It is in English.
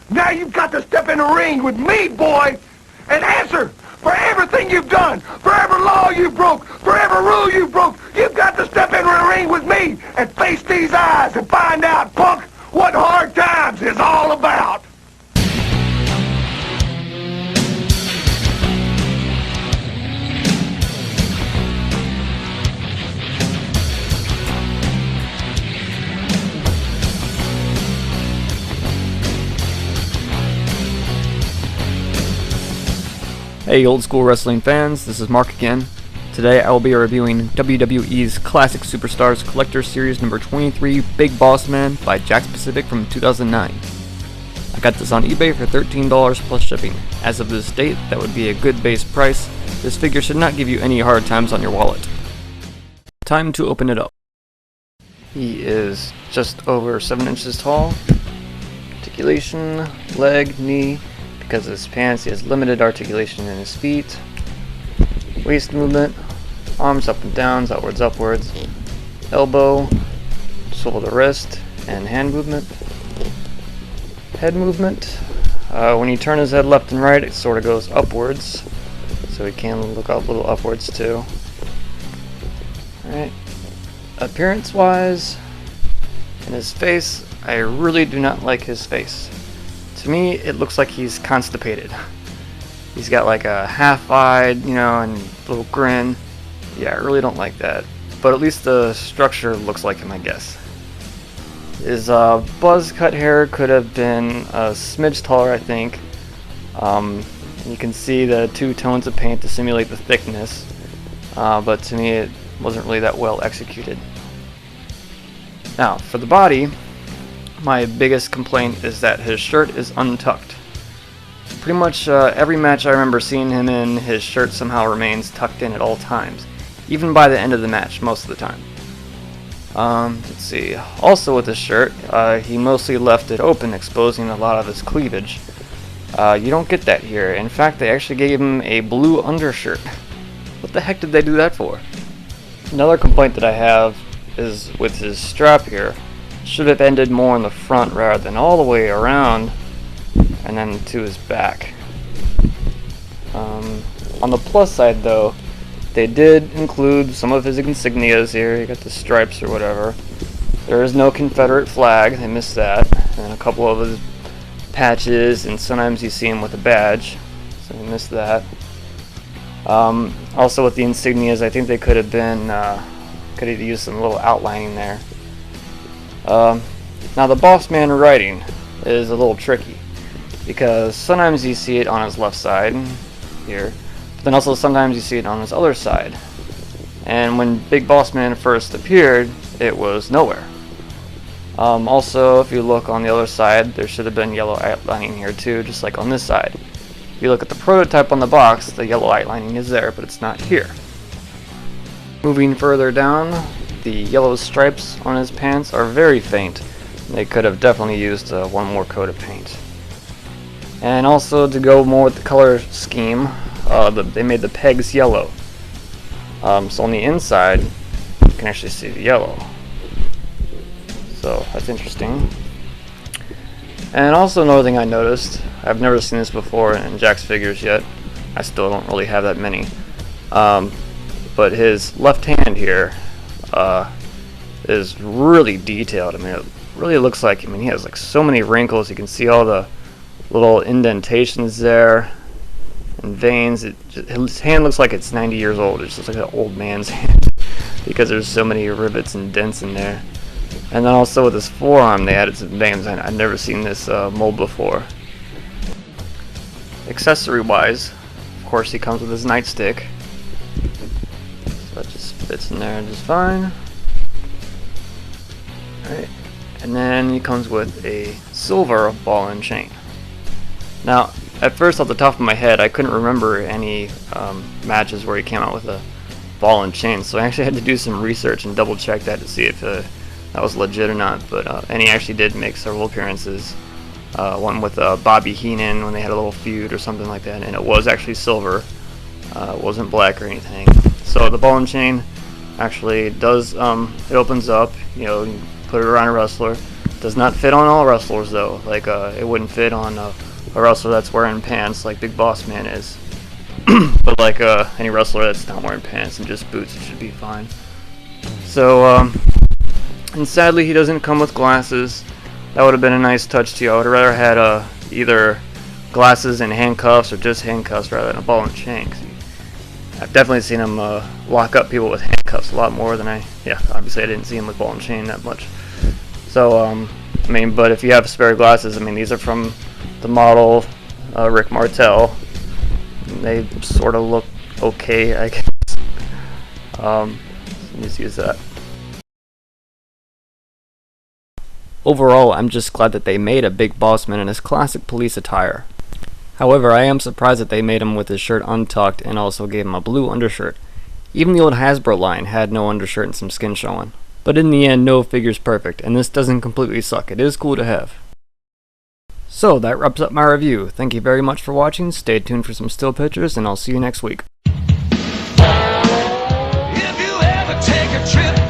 Now you've got to step in the ring with me, boy, and answer for everything you've done, for every law you broke, for every rule you broke. You've got to step in the ring with me and face these eyes and find out, punk, what hard times is all about. Hey old school wrestling fans, this is Mark again. Today I will be reviewing WWE's Classic Superstars Collector Series number 23 Big Bossman by Jakks Pacific from 2009. I got this on eBay for $13 plus shipping. As of this date, that would be a good base price. This figure should not give you any hard times on your wallet. Time to open it up. He is just over 7 inches tall. Articulation, leg, knee. Because of his pants, he has limited articulation in his feet. Waist movement, arms up and downs, outwards, upwards. Elbow, swivel the wrist, and hand movement. Head movement. When you turn his head left and right, it sort of goes upwards. So he can look up a little upwards too. Alright. Appearance-wise, in his face, I really do not like his face. To me, it looks like he's constipated. He's got like a half-eyed, and a little grin. Yeah, I really don't like that. But at least the structure looks like him, I guess. His buzz cut hair could have been a smidge taller, I think. You can see the 2 tones of paint to simulate the thickness. But to me, it wasn't really that well executed. Now, for the body, my biggest complaint is that his shirt is untucked. Pretty much every match I remember seeing him in, his shirt somehow remains tucked in at all times, even by the end of the match most of the time. Let's see. Also with his shirt, he mostly left it open, exposing a lot of his cleavage. You don't get that here. In fact, they actually gave him a blue undershirt. What the heck did they do that for? Another complaint that I have is with his strap here. Should have ended more in the front rather than all the way around and then to his back. On the plus side though, they did include some of his insignias here. You got the stripes or whatever. There is no Confederate flag, they missed that. And a couple of his patches, and sometimes you see him with a badge, so they missed that. Also with the insignias, I think they could have used some little outlining there. Now the Bossman writing is a little tricky because sometimes you see it on his left side here, but then also sometimes you see it on his other side. And when Big Bossman first appeared, it was nowhere. Also, if you look on the other side, there should have been yellow outlining here too, just like on this side. If you look at the prototype on the box, the yellow outlining is there, but it's not here. Moving further down, the yellow stripes on his pants are very faint. They could have definitely used one more coat of paint. And also to go more with the color scheme, they made the pegs yellow. So on the inside, you can actually see the yellow. So that's interesting. And also another thing I noticed, I've never seen this before in Jakks figures yet. I still don't really have that many. But his left hand here is really detailed. I mean, it really looks like, he has like so many wrinkles. You can see all the little indentations there and veins. His hand looks like it's 90 years old. It just looks like an old man's hand because there's so many rivets and dents in there. And then also with his forearm, they added some veins. I've never seen this mold before. Accessory-wise, of course, he comes with his nightstick. So that just fits in there just fine. Alright, and then he comes with a silver ball and chain. Now, at first, off the top of my head, I couldn't remember any matches where he came out with a ball and chain, so I actually had to do some research and double check that to see if that was legit or not. But and he actually did make several appearances. One with Bobby Heenan when they had a little feud or something like that, and it was actually silver. It wasn't black or anything. So the ball and chain actually does, it opens up, you can put it around a wrestler. Does not fit on all wrestlers though. Like it wouldn't fit on a wrestler that's wearing pants like Big Bossman is. But like any wrestler that's not wearing pants and just boots, it should be fine. So and sadly he doesn't come with glasses. That would have been a nice touch too. I would have rather had either glasses and handcuffs or just handcuffs rather than a ball and chain. I've definitely seen him lock up people with handcuffs a lot more than obviously I didn't see him with ball and chain that much. So, I mean, but if you have spare glasses, I mean, these are from the model Rick Martel. They sort of look okay, I guess. Just use that. Overall, I'm just glad that they made a Big Bossman in his classic police attire. However, I am surprised that they made him with his shirt untucked and also gave him a blue undershirt. Even the old Hasbro line had no undershirt and some skin showing. But in the end, no figure's perfect, and this doesn't completely suck. It is cool to have. So, that wraps up my review. Thank you very much for watching. Stay tuned for some still pictures, and I'll see you next week. If you ever take a trip